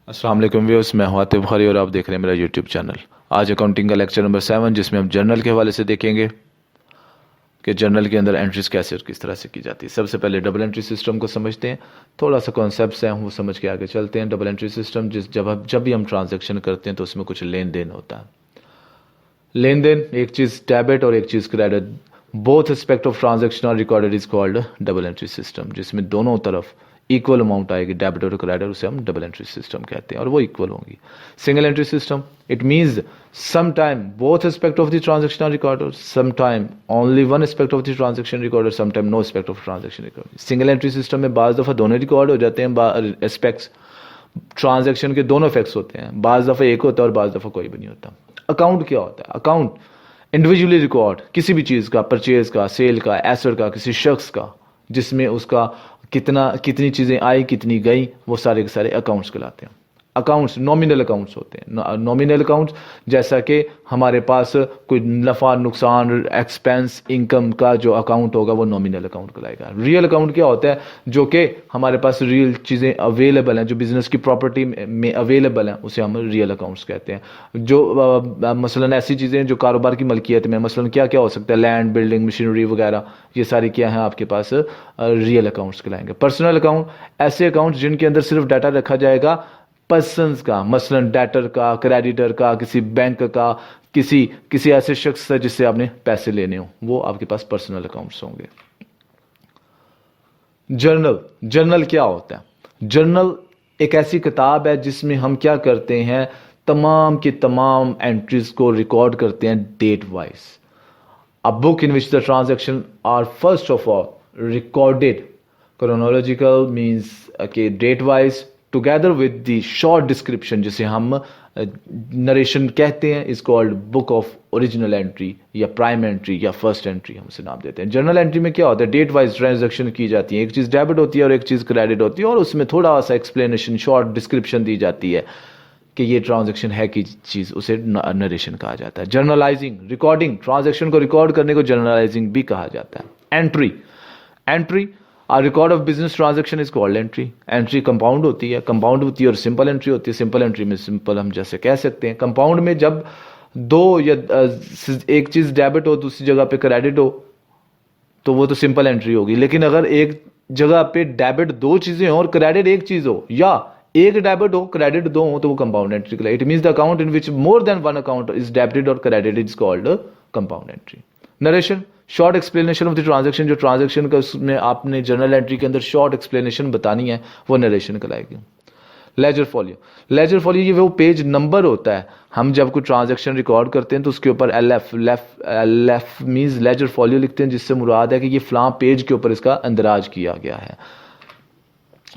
अस्सलाम वालेकुम व्यूअर्स, मैं हूं आतिफ बुखारी और आप देख रहे हैं मेरा यूट्यूब चैनल। आज अकाउंटिंग का लेक्चर नंबर 7 जिसमें हम जर्नल के हवाले से देखेंगे कि जर्नल के अंदर एंट्रीज कैसे और किस तरह से की जाती है। सबसे पहले डबल एंट्री सिस्टम को समझते हैं, थोड़ा सा कॉन्सेप्ट्स हैं वो समझ के आगे चलते हैं। डबल एंट्री सिस्टम जब भी हम ट्रांजेक्शन करते हैं तो उसमें कुछ लेन देन होता है। लेन देन, एक चीज़ डेबिट और एक चीज़ credit, both aspect of transaction are recorded is called double entry system, जिसमें दोनों तरफ इक्वल अमाउंट आएगी, डेबिट और क्रेडिट, उसे हम डबल एंट्री सिस्टम कहते हैं और वो इक्वल होंगी। Single entry system, it means some time both aspect of the transaction are recorded, some time only one aspect of the transaction recorded, some time no aspect of transaction recorded. Single entry system में बाज़ दफ़ा दोनों record हो जाते हैं, aspects transaction के दोनों effects होते हैं, बाज़ दफ़ा एक होता है और बाज़ दफ़ा कोई भी नहीं होता। अकाउंट क्या होता है? अकाउंट इंडिविजुअली रिकॉर्ड किसी भी चीज़ का, परचेज का, सेल का, एसेट का, किसी शख्स का, जिसमें उसका कितनी चीज़ें आई, कितनी गई, वो सारे के सारे अकाउंट्स कहलाते हैं। अकाउंट्स नॉमिनल अकाउंट्स होते हैं। नॉमिनल अकाउंट्स जैसा कि हमारे पास कोई नफ़ा नुकसान, एक्सपेंस, इनकम का जो अकाउंट होगा वो नॉमिनल अकाउंट कहलाएगा। रियल अकाउंट क्या होता है? जो कि हमारे पास रियल चीज़ें अवेलेबल हैं, जो बिज़नेस की प्रॉपर्टी में अवेलेबल हैं, उसे हम रियल अकाउंट्स कहते हैं। जो मसलन ऐसी चीज़ें जो कारोबार की मलकियत में, मसलन क्या क्या हो सकता है, लैंड, बिल्डिंग, मशीनरी वगैरह, ये सारी क्या हैं आपके पास रियल अकाउंट्स कहलाएंगे। पर्सनल अकाउंट, ऐसे अकाउंट्स जिनके अंदर सिर्फ डाटा रखा जाएगा पर्सन्स का, मसलन डेटर का, क्रेडिटर का, किसी बैंक का, किसी ऐसे शख्स से जिससे आपने पैसे लेने हो, वो आपके पास पर्सनल अकाउंट्स होंगे। जर्नल क्या होता है? जर्नल एक ऐसी किताब है जिसमें हम क्या करते हैं, तमाम की तमाम एंट्रीज को रिकॉर्ड करते हैं date wise. A book in which the transaction are first of all recorded chronological, means के date wise, together with the short description, जिसे हम नरेशन कहते हैं, is called book of original entry या prime entry या first entry, हम उसे नाम देते हैं। जर्नल एंट्री में क्या होता है? डेट वाइज ट्रांजैक्शन की जाती है, एक चीज़ डेबिट होती है और एक चीज़ क्रेडिट होती है, और उसमें थोड़ा सा एक्सप्लेनेशन, शॉर्ट डिस्क्रिप्शन दी जाती है कि ये ट्रांजैक्शन है कि चीज़, उसे नरेशन कहा जाता है। जर्नलाइजिंग, रिकॉर्डिंग, ट्रांजैक्शन को रिकॉर्ड करने को जर्नलाइजिंग भी कहा जाता है। Entry a record of business transaction is called entry. Entry compound होती है और सिंपल एंट्री होती है। सिंपल एंट्री में सिंपल हम जैसे कह सकते हैं, कंपाउंड में जब दो या एक चीज़ डेबिट हो, दूसरी जगह पे क्रेडिट हो, तो वो तो सिंपल एंट्री होगी। लेकिन अगर एक जगह पे डेबिट दो चीज़ें हो और क्रेडिट एक चीज़ हो, या एक डेबिट हो क्रेडिट दो हो, तो वो कंपाउंड एंट्री कहलाएगी। It means the account in which more than one account is debited और credited is called compound entry. Narration, short explanation of the transaction, जो ट्रांजैक्शन का उसमें आपने जर्नल एंट्री के अंदर शॉर्ट एक्सप्लेनेशन बतानी है, वो नरेशन कहलाएगी। लेजर फॉलियो ये वो पेज नंबर होता है। हम जब कोई ट्रांजैक्शन रिकॉर्ड करते हैं तो उसके ऊपर L F means ledger folio लिखते हैं, जिससे मुराद है कि ये फलां पेज के ऊपर इसका अंदराज किया गया है।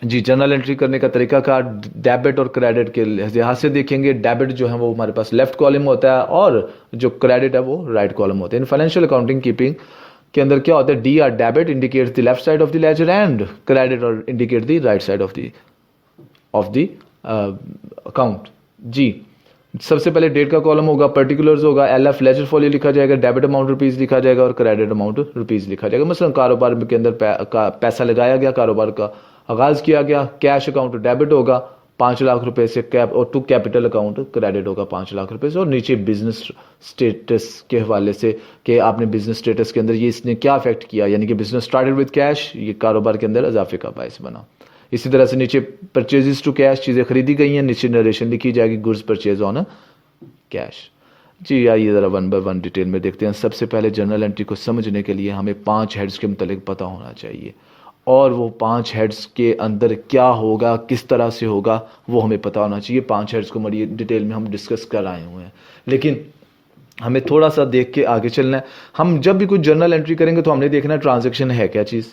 जी, जर्नल एंट्री करने का तरीका का डेबिट और क्रेडिट के लिहाज से देखेंगे। डेबिट जो है वो हमारे पास लेफ्ट कॉलम होता है और जो क्रेडिट है वो राइट कॉलम होता है। इन फाइनेंशियल अकाउंटिंग कीपिंग के अंदर क्या होता है? D R debit indicates the left side of the ledger and credit और indicate the right side of the account. जी, सबसे पहले डेट का कॉलम होगा, पर्टिकुलर्स होगा, एलएफ लेजर फॉलियो लिखा जाएगा, डेबिट अमाउंट रुपीज लिखा जाएगा और क्रेडिट अमाउंट रुपीज लिखा जाएगा। मसलन कारोबार के अंदर पैसा लगाया गया, कारोबार का आगाज किया गया, कैश अकाउंट डेबिट होगा 5 लाख रुपए से, और टू कैपिटल अकाउंट क्रेडिट होगा 5 लाख रुपए से, और नीचे बिजनेस स्टेटस के हवाले से कि आपने बिजनेस स्टेटस के अंदर ये इसने क्या इफेक्ट किया, यानी कि बिजनेस स्टार्टेड विद कैश, ये कारोबार के अंदर इजाफे का बायस बना। इसी तरह से नीचे परचेजेस टू कैश, चीज़ें खरीदी गई हैं, नीचे नरेशन लिखी जाएगी, गुड्स परचेज ऑन कैश। जी, आइए ज़रा वन बाय वन डिटेल में देखते हैं। सबसे पहले जर्नल एंट्री को समझने के लिए हमें 5 हेड्स के मुतालिक पता होना चाहिए, और वो 5 हेड्स के अंदर क्या होगा, किस तरह से होगा, वो हमें पता होना चाहिए। 5 हेड्स को बड़ी डिटेल में हम डिस्कस कर आए हुए हैं, लेकिन हमें थोड़ा सा देख के आगे चलना है। हम जब भी कुछ जर्नल एंट्री करेंगे तो हमने देखना है ट्रांजैक्शन है क्या चीज़,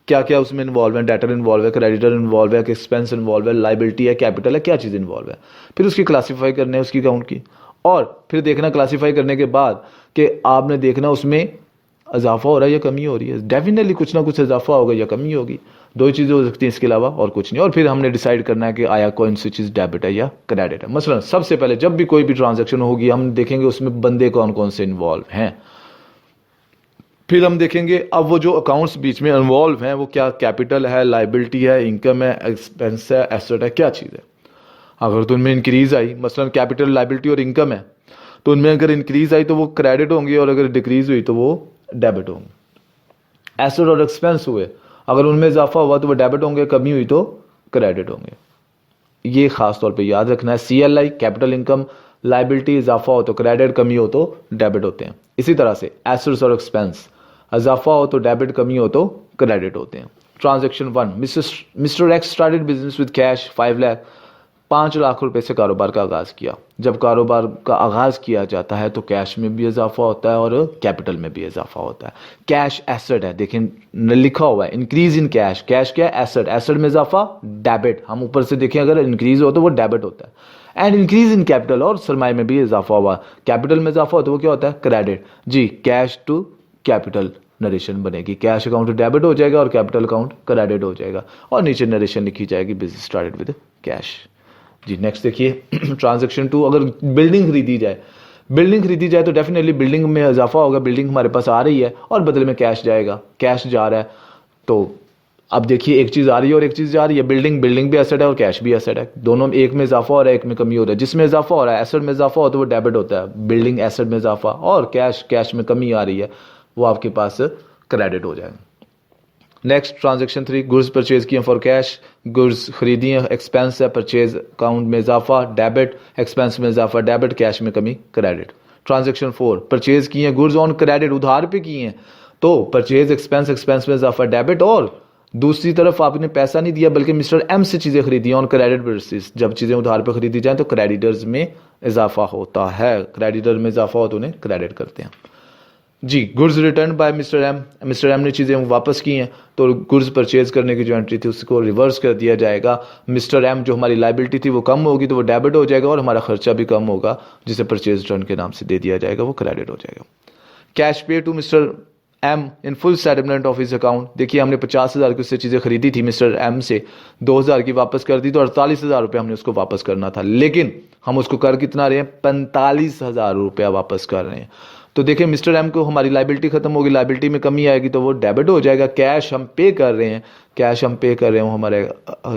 क्या क्या उसमें इन्वॉल्व है, डेटर इन्वॉल्व है, क्रेडिटर इन्वॉल्व है, एक्सपेंस इन्वॉल्व है, लाइबिलिटी है, कैपिटल है, क्या चीज़ इन्वॉल्व है। फिर उसकी क्लासीफाई करने है उसकी अकाउंट की, और फिर देखना क्लासीफाई करने के बाद कि आपने देखना उसमें इजाफा हो रहा है या कमी हो रही है। डेफिनेटली कुछ ना कुछ इजाफा होगा या कमी होगी, दो ही चीज़ें हो सकती हैं, इसके अलावा और कुछ नहीं। और फिर हमने डिसाइड करना है कि आया कौन सी चीज़ डेबिट है या क्रेडिट है। मसलन सबसे पहले जब भी कोई भी ट्रांजैक्शन होगी हम देखेंगे उसमें बंदे कौन कौन से इन्वॉल्व हैं। फिर हम देखेंगे अब वो जो अकाउंट्स बीच में इन्वॉल्व हैं वो क्या कैपिटल है, लाइबिलिटी है, इनकम है, एक्सपेंस है, एसेट है, क्या चीज़ है। अगर तो उनमें इंक्रीज आई, मसलन कैपिटल, लायबिलिटी और इनकम है, तो उनमें अगर इंक्रीज आई तो वो क्रेडिट होंगी और अगर डिक्रीज हुई तो वो डेबिट होंगे। एसेट और एक्सपेंस हुए, अगर उनमें इजाफा हुआ तो वो डेबिट होंगे, कमी हुई तो क्रेडिट होंगे। ये खास तौर पे याद रखना है। CLI कैपिटल, इनकम, लायबिलिटी, इजाफा हो तो क्रेडिट, कमी हो तो डेबिट होते हैं। इसी तरह से एसेट्स और एक्सपेंस, इजाफा हो तो डेबिट, कमी हो तो क्रेडिट होते हैं। Transaction 1, mister x started business with cash 5 lakh, 5 lakh रुपए से कारोबार का आगाज़ किया। जब कारोबार का आगाज़ किया जाता है तो कैश में भी इजाफा होता है और कैपिटल में भी इजाफा होता है। कैश एसेट है, देखें लिखा हुआ है इंक्रीज इन कैश, कैश क्या है, एसेट, एसेट में इजाफा डेबिट, हम ऊपर से देखें अगर इंक्रीज हो तो वो डेबिट होता है। एंड इंक्रीज इन कैपिटल, और सरमाए में भी इजाफा हुआ, कैपिटल में इजाफा हो तो वो क्या होता है, क्रेडिट। जी, कैश टू कैपिटल नरेशन बनेगी, कैश अकाउंट डेबिट हो जाएगा और कैपिटल अकाउंट क्रेडिट हो जाएगा, और नीचे नरेशन लिखी जाएगी बिजनेस स्टार्टेड विद कैश। जी नेक्स्ट देखिए ट्रांजैक्शन 2, अगर बिल्डिंग खरीदी जाए तो डेफिनेटली बिल्डिंग में इजाफा होगा, बिल्डिंग हमारे पास आ रही है और बदले में कैश जाएगा, कैश जा रहा है। तो अब देखिए एक चीज़ आ रही है और एक चीज़ जा रही है, बिल्डिंग भी एसेट है और कैश भी एसेट है, दोनों एक में इजाफा हो रहा है, एक में कमी हो रहा है। जिसमें इजाफा हो रहा है, एसेट में इजाफा हो तो वो डेबिट होता है, बिल्डिंग एसेट में इजाफा, और कैश में कमी आ रही है, वो आपके पास क्रेडिट हो जाएगा। नेक्स्ट ट्रांजैक्शन 3, गुड्स परचेज किए फॉर कैश, गुड्स खरीदी है, एक्सपेंस है, परचेज अकाउंट में इजाफा डेबिट, एक्सपेंस में इजाफा डेबिट, कैश में कमी क्रेडिट। ट्रांजैक्शन 4, परचेज किए हैं गुड्स ऑन क्रेडिट, उधार पे किए हैं, तो परचेज एक्सपेंस में इजाफा डेबिट, और दूसरी तरफ आपने पैसा नहीं दिया बल्कि मिस्टर एम से चीज़ें खरीदी ऑन क्रेडिट बेसिस। जब चीज़ें उधार पे खरीदी जाएं तो क्रेडिटर्स में इजाफा होता है, क्रेडिटर में इजाफा हो तो उन्हें क्रेडिट करते हैं। जी, goods return by mister M ने चीज़ें वापस की हैं तो गुड्स परचेज करने की जो एंट्री थी उसको रिवर्स कर दिया जाएगा। मिस्टर एम जो हमारी लायबिलिटी थी वो कम होगी तो वो डेबिट हो जाएगा, और हमारा खर्चा भी कम होगा जिसे परचेज रिटर्न के नाम से दे दिया जाएगा, वो क्रेडिट हो जाएगा। Cash pay to mister M in full settlement of his account, देखिए हमने 50,000 की उससे चीज़ें खरीदी थी मिस्टर एम से, 2,000 की वापस कर दी तो 48,000 रुपये हमने उसको वापस करना था, लेकिन हम उसको कर कितना रहे हैं, 45,000 रुपया वापस कर रहे हैं। तो देखिए मिस्टर एम को हमारी लायबिलिटी खत्म होगी, लायबिलिटी में कमी आएगी तो वो डेबिट हो जाएगा। कैश हम पे कर रहे हैं, वो हमारे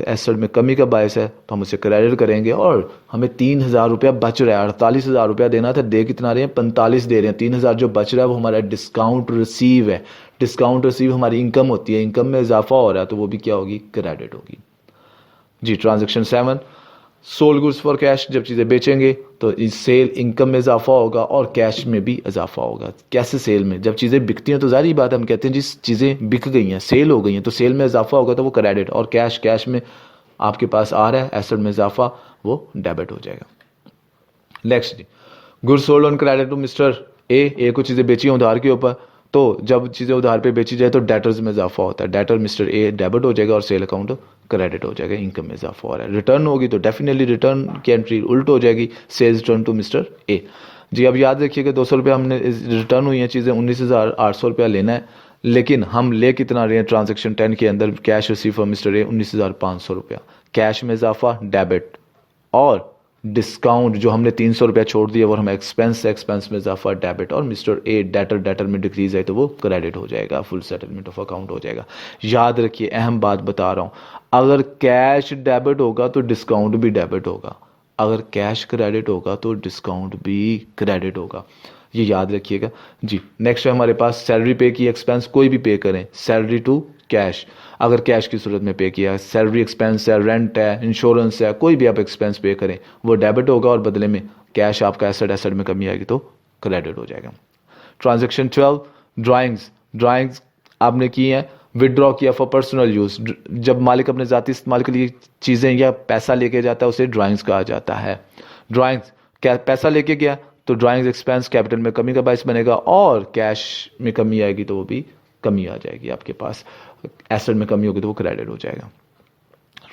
एसेट में कमी का बायस है तो हम उसे क्रेडिट करेंगे, और हमें 3,000 रुपया बच रहा है, 48,000 रुपया देना था, दे कितना रहे हैं, 45 दे रहे हैं, 3,000 जो बच रहा है वो हमारा डिस्काउंट रिसीव है। डिस्काउंट रिसीव हमारी इनकम होती है, इनकम में इजाफा हो रहा है तो वो भी क्या होगी, क्रेडिट होगी। जी transaction 7, sold goods for cash, जब चीज़ें बेचेंगे तो इस सेल इनकम में इजाफा होगा और कैश में भी इजाफा होगा। कैसे सेल में, जब चीज़ें बिकती हैं तो जारी बात है, हम कहते हैं जिस चीज़ें बिक गई हैं, सेल हो गई हैं, तो सेल में इजाफा होगा तो वो क्रेडिट, और कैश में आपके पास आ रहा है, एसेट में इजाफा, वो डेबिट हो जाएगा। नेक्स्ट जी, goods sold on credit to mister A को चीज़ें बेची हैं उधार के ऊपर, तो जब चीज़ें उधार पे बेची जाए तो डेटर्स में इजाफा होता है, डेटर मिस्टर ए डेबिट हो जाएगा और सेल अकाउंट क्रेडिट हो जाएगा, इनकम में इजाफा हो रहा है। रिटर्न होगी तो डेफिनेटली रिटर्न की एंट्री उल्ट हो जाएगी, sales return to mister A. जी अब याद रखिएगा 200 रुपये हमने रिटर्न हुई हैं चीज़ें, 19,800 रुपया लेना है, लेकिन हम ले कितना रहे हैं ट्रांजेक्शन 10 के अंदर, cash receive for mister A 19,500 रुपया, कैश में इजाफा डेबिट, और डिस्काउंट जो हमने 300 रुपया छोड़ दिया वो हमें एक्सपेंस में इजाफा डेबिट, और मिस्टर ए डेटर में डिक्रीज है तो वो क्रेडिट हो जाएगा, फुल सेटलमेंट ऑफ अकाउंट हो जाएगा। याद रखिए अहम बात बता रहा हूँ, अगर कैश डेबिट होगा तो डिस्काउंट भी डेबिट होगा, अगर कैश क्रेडिट होगा तो डिस्काउंट भी क्रेडिट होगा, ये याद रखिएगा। जी नेक्स्ट है हमारे पास सैलरी पे की, एक्सपेंस कोई भी पे करें, सैलरी टू कैश, अगर कैश की सूरत में पे किया, सैलरी एक्सपेंस है, रेंट है, इंश्योरेंस है, कोई भी आप एक्सपेंस पे करें वो डेबिट होगा, और बदले में कैश आपका एसेट में कमी आएगी तो क्रेडिट हो जाएगा। ट्रांजेक्शन 12, ड्राइंग्स आपने की हैं, विदड्रॉ किया फॉर पर्सनल यूज, जब मालिक अपने ज़ाती इस्तेमाल के लिए चीज़ें या पैसा लेके जाता है उसे ड्राइंग्स कहा जाता है। ड्राइंग्स क्या, पैसा लेके गया तो ड्राइंग्स एक्सपेंस कैपिटल में कमी का बायस बनेगा, और कैश में कमी आएगी तो वो भी कमी आ जाएगी, आपके पास एसेट में कमी होगी तो वो क्रेडिट हो जाएगा।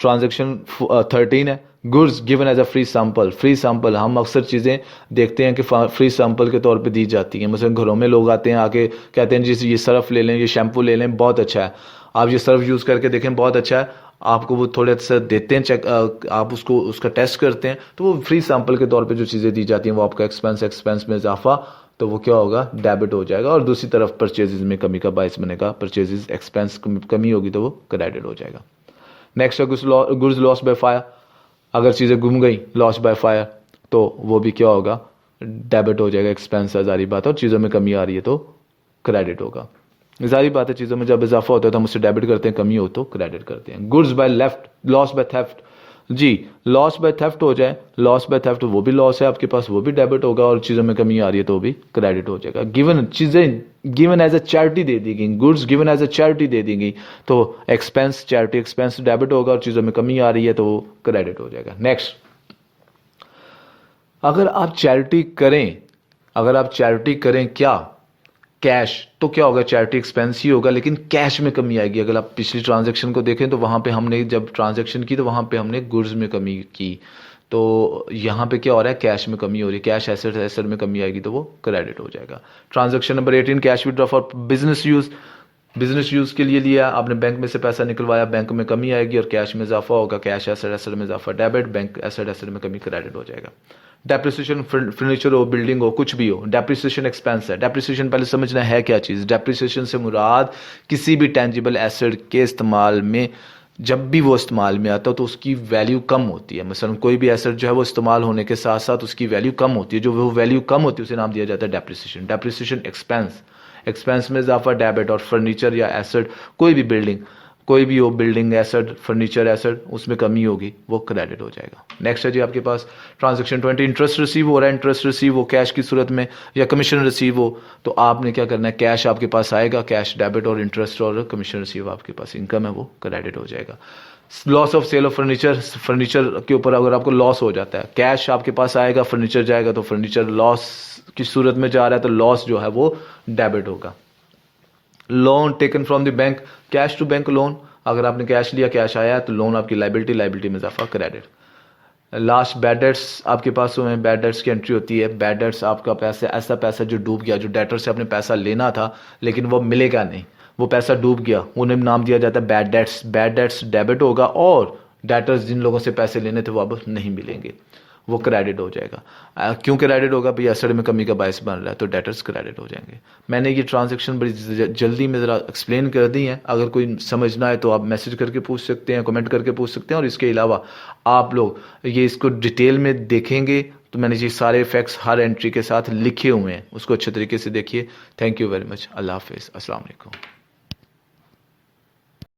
ट्रांजैक्शन 13 है, goods given as a free sample, हम अक्सर चीज़ें देखते हैं कि फ्री सैंपल के तौर पे दी जाती हैं, मतलब घरों में लोग आते हैं आके कहते हैं जी ये सर्फ ले लें, ये शैम्पू ले लें, बहुत अच्छा है, आप ये सर्फ यूज़ करके देखें बहुत अच्छा है, आपको वो थोड़े से देते हैं चेक, आप उसका टेस्ट करते हैं, तो वो फ्री सैंपल के तौर पे जो चीज़ें दी जाती हैं वो आपका एक्सपेंस में इजाफा, तो वो क्या होगा, डेबिट हो जाएगा, और दूसरी तरफ परचेजेज में कमी का बायस बनेगा, परचेजेज एक्सपेंस कमी होगी तो वो क्रेडिट हो जाएगा। नेक्स्ट है गुड्स लॉस बाय फायर, अगर चीज़ें गुम गई, लॉस बाय फायर, तो वो भी क्या होगा, डेबिट हो जाएगा, एक्सपेंस है, जारी बात है। और चीज़ों में कमी आ रही है तो क्रेडिट होगा। जारी बात है, चीज़ों में जब इजाफा होता है तो हम उससे डेबिट करते हैं, कमी हो तो क्रेडिट करते हैं। Goods by left, loss by theft, जी लॉस बाय थेफ्ट हो जाए, लॉस बाय थेफ्ट वो भी लॉस है आपके पास, वो भी डेबिट होगा। और चीज़ों में कमी आ रही है तो वो भी क्रेडिट हो जाएगा। गिवन, चीज़ें गिवन एज अ चैरिटी दे दी गई, goods given as a charity दे दी गई, तो एक्सपेंस, चैरिटी एक्सपेंस डेबिट होगा। और चीज़ों में कमी आ रही है तो वो क्रेडिट हो जाएगा। नेक्स्ट, अगर आप चैरिटी करें, अगर आप चैरिटी करें क्या, कैश, तो क्या होगा, चैरिटी एक्सपेंस ही होगा, लेकिन कैश में कमी आएगी। अगर आप पिछली ट्रांजैक्शन को देखें तो वहां पे हमने जब ट्रांजैक्शन की तो वहां पे हमने गुड्स में कमी की, तो यहाँ पे क्या हो रहा है, कैश में कमी हो रही है। कैश एसेट, एसेट में कमी आएगी तो वो क्रेडिट हो जाएगा। Transaction number 18, cash withdraw for business use, business use के लिए लिया आपने, बैंक में से पैसा निकलवाया, बैंक में कमी आएगी और कैश में इजाफा होगा। कैश एसेट, एसेट में इजाफा डेबिट, बैंक एसेट, एसेट में कमी क्रेडिट हो जाएगा। डेप्रिसिएशन, फर्नीचर हो, बिल्डिंग हो, कुछ भी हो, डेप्रिसिएशन एक्सपेंस है। डेप्रिसिएशन पहले समझना है क्या चीज़। डेप्रिसिएशन से मुराद किसी भी टेंजिबल एसेट के इस्तेमाल में, जब भी वो इस्तेमाल में आता है तो उसकी वैल्यू कम होती है। मसलन कोई भी एसेट जो है वो इस्तेमाल होने के साथ साथ उसकी वैल्यू कम होती है, जो वो वैल्यू कम होती है उसे नाम दिया जाता है डेप्रिसिएशन। डेप्रिसिएशन एक्सपेंस, एक्सपेंस में इजाफा डेबिट, और फर्नीचर या एसेट, कोई भी बिल्डिंग, कोई भी हो, बिल्डिंग एसेट, फर्नीचर एसेट, उसमें कमी होगी वो क्रेडिट हो जाएगा। नेक्स्ट है जी आपके पास ट्रांजैक्शन 20, इंटरेस्ट रिसीव हो रहा है। इंटरेस्ट रिसीव हो कैश की सूरत में या कमीशन रिसीव हो, तो आपने क्या करना है, कैश आपके पास आएगा, कैश डेबिट, और इंटरेस्ट और कमीशन रिसीव आपके पास इनकम है वो क्रेडिट हो जाएगा। Loss of sale of furniture, furniture के ऊपर अगर आपको लॉस हो जाता है, कैश आपके पास आएगा, फर्नीचर जाएगा, तो फर्नीचर लॉस की सूरत में जा रहा है तो लॉस जो है वो डेबिट होगा। Loan taken from the bank, cash to bank loan, अगर आपने कैश लिया, कैश आया तो लोन आपकी लाइबिलिटी, लाइबिलिटी में इजाफा क्रेडिट। लास्ट बैड डेट्स आपके पास हुए, बैड डेट्स की एंट्री होती है। बैड डेट्स आपका पैसा, ऐसा पैसा जो डूब गया, जो डेटर से आपने पैसा लेना था लेकिन वो मिलेगा नहीं, वो पैसा डूब गया, उन्हें नाम दिया जाता है bad debts. Bad debts debit होगा और डेटर्स जिन लोगों से पैसे लेने थे वो अब नहीं मिलेंगे, वो क्रेडिट हो जाएगा। क्यों क्रेडिट होगा, भाई एसेट में कमी का बायस बन रहा है तो डेटर्स क्रेडिट हो जाएंगे। मैंने ये ट्रांजैक्शन बड़ी जल्दी में ज़रा एक्सप्लेन कर दी है, अगर कोई समझना है तो आप मैसेज करके पूछ सकते हैं, कमेंट करके पूछ सकते हैं। और इसके अलावा आप लोग ये इसको डिटेल में देखेंगे तो मैंने ये सारे फैक्ट्स हर एंट्री के साथ लिखे हुए हैं, उसको अच्छे तरीके से देखिए। Thank you very much. अल्लाह हाफिज़, अस्सलाम वालेकुम।